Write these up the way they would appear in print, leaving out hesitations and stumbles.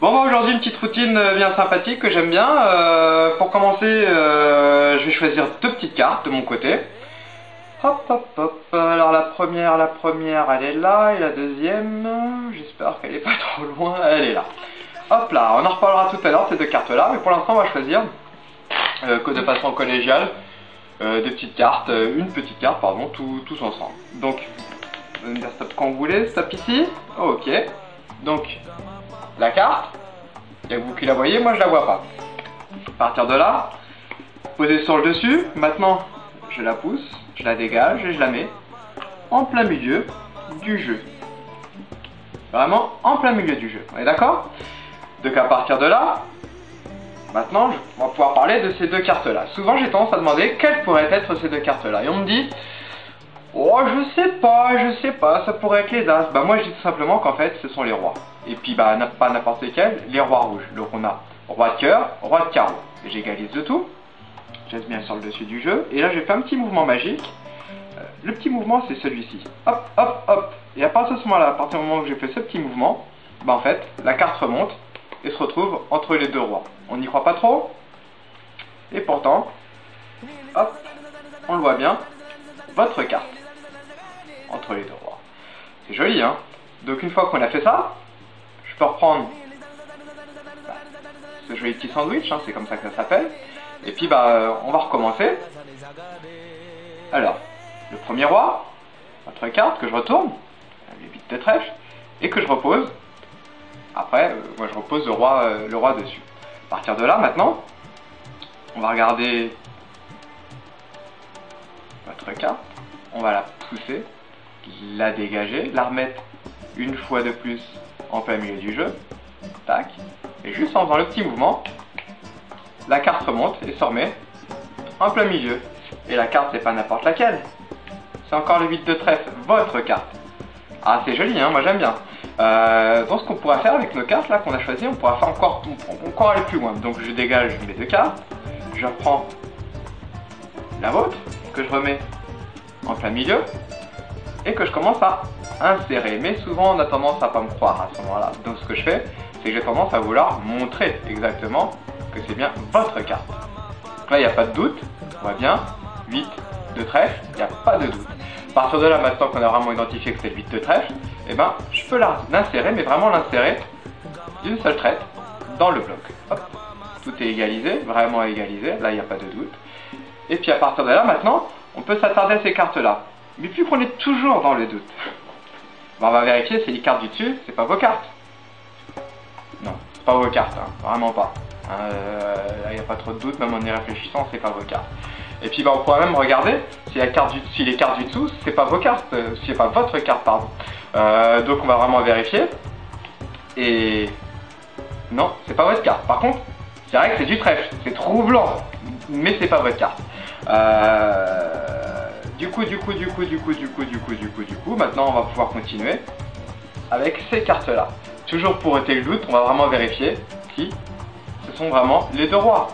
Bon, bah, aujourd'hui une petite routine bien sympathique que j'aime bien. Pour commencer, je vais choisir deux petites cartes de mon côté. Hop hop hop. Alors la première, elle est là, et la deuxième, j'espère qu'elle est pas trop loin, elle est là. Hop là, on en reparlera tout à l'heure ces deux cartes là, mais pour l'instant on va choisir que de façon collégiale des petites cartes, une petite carte pardon, tous ensemble. Donc, vous allez me dire stop quand vous voulez, stop ici. Ok. Donc, la carte, il y a vous qui la voyez, moi je la vois pas. À partir de là, posez sur le dessus, maintenant je la pousse, je la dégage et je la mets en plein milieu du jeu. Vraiment en plein milieu du jeu, on est d'accord? Donc à partir de là, maintenant on va pouvoir parler de ces deux cartes là. Souvent j'ai tendance à demander quelles pourraient être ces deux cartes là. Et on me dit, oh je sais pas, ça pourrait être les as. Bah moi je dis tout simplement qu'en fait ce sont les rois. Et puis bah pas n'importe lesquels, les rois rouges. Donc on a roi de cœur, roi de carreau. J'égalise le tout. Je laisse bien sur le dessus du jeu. Et là j'ai fait un petit mouvement magique. Le petit mouvement c'est celui-ci. Hop, hop, hop. Et à partir de ce moment-là, à partir du moment où j'ai fait ce petit mouvement, bah en fait la carte remonte et se retrouve entre les deux rois. On n'y croit pas trop. Et pourtant, hop, on le voit bien, votre carte entre les deux rois. C'est joli, hein? Donc une fois qu'on a fait ça, je peux reprendre ce joli petit sandwich, hein, c'est comme ça que ça s'appelle. Et puis bah on va recommencer. Alors, le premier roi, votre carte que je retourne, les 8 de trèfle, et que je repose. Après, moi je repose le roi dessus. À partir de là, maintenant, on va regarder votre carte, on va la pousser, la dégager, la remettre une fois de plus en plein milieu du jeu, tac, et juste en faisant le petit mouvement, la carte remonte et se remet en plein milieu. Et la carte c'est pas n'importe laquelle, c'est encore le 8 de trèfle, votre carte. Ah c'est joli, hein, moi j'aime bien. Donc ce qu'on pourra faire avec nos cartes là qu'on a choisi, on pourra faire encore aller plus loin. Donc je dégage mes deux cartes, je reprends la vôtre, que je remets en plein milieu, et que je commence à insérer. Mais souvent on a tendance à pas me croire à ce moment-là. Donc ce que je fais, c'est que j'ai tendance à vouloir montrer exactement que c'est bien votre carte. Donc là il n'y a pas de doute, on voit bien, 8 de trèfle, il n'y a pas de doute. À partir de là, maintenant qu'on a vraiment identifié que c'est le 8 de trèfle, et ben je peux l'insérer, mais vraiment l'insérer d'une seule traite dans le bloc. Hop. Tout est égalisé, vraiment égalisé, là il n'y a pas de doute. Et puis à partir de là, maintenant, on peut s'attarder à ces cartes-là. Mais plus qu'on est toujours dans le doute, ben, on va vérifier si les cartes du dessus, c'est pas vos cartes. Non, c'est pas vos cartes, hein, vraiment pas. Là il n'y a pas trop de doute, même en y réfléchissant, c'est pas vos cartes. Et puis ben, on pourra même regarder si, si les cartes du dessous, c'est pas vos cartes, si c'est pas votre carte, pardon. Donc on va vraiment vérifier. Et non, c'est pas votre carte. Par contre, c'est vrai que c'est du trèfle, c'est troublant, mais c'est pas votre carte. Du coup, maintenant on va pouvoir continuer avec ces cartes-là. Toujours pour ôter le doute, on va vraiment vérifier si ce sont vraiment les deux rois.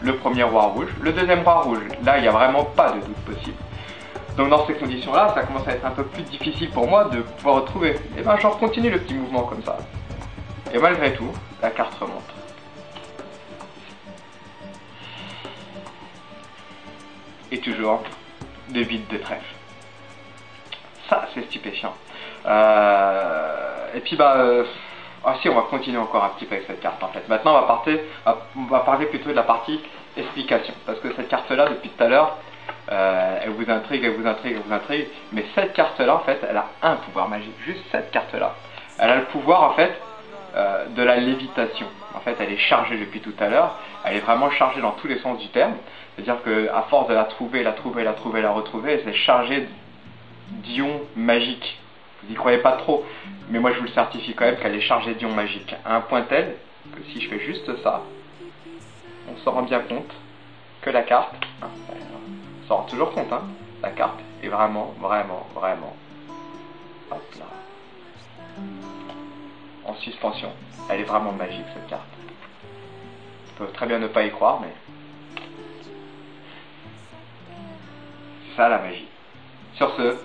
Le premier roi rouge, le deuxième roi rouge. Là, il n'y a vraiment pas de doute possible. Donc dans ces conditions-là, ça commence à être un peu plus difficile pour moi de pouvoir retrouver. Et ben, je continue le petit mouvement comme ça. Et malgré tout, la carte remonte. Et toujours des 8 de trèfle. Ça, c'est stupéfiant. Et puis ah si, on va continuer encore un petit peu avec cette carte en fait. Maintenant on va parler plutôt de la partie explication. Parce que cette carte là, depuis tout à l'heure, elle vous intrigue, mais cette carte là en fait, elle a un pouvoir magique. Juste cette carte là. Elle a le pouvoir en fait de la lévitation. En fait elle est chargée depuis tout à l'heure. Elle est vraiment chargée dans tous les sens du terme. C'est-à-dire qu'à force de la trouver, la retrouver, elle s'est chargée d'ions magiques. Vous n'y croyez pas trop, mais moi je vous le certifie quand même qu'elle est chargée d'ions magiques. À un point tel que si je fais juste ça, on se rend bien compte que la carte, on s'en rend toujours compte, hein, la carte est vraiment, hop là, en suspension. Elle est vraiment magique cette carte. On peut très bien ne pas y croire, mais c'est ça la magie. Sur ce,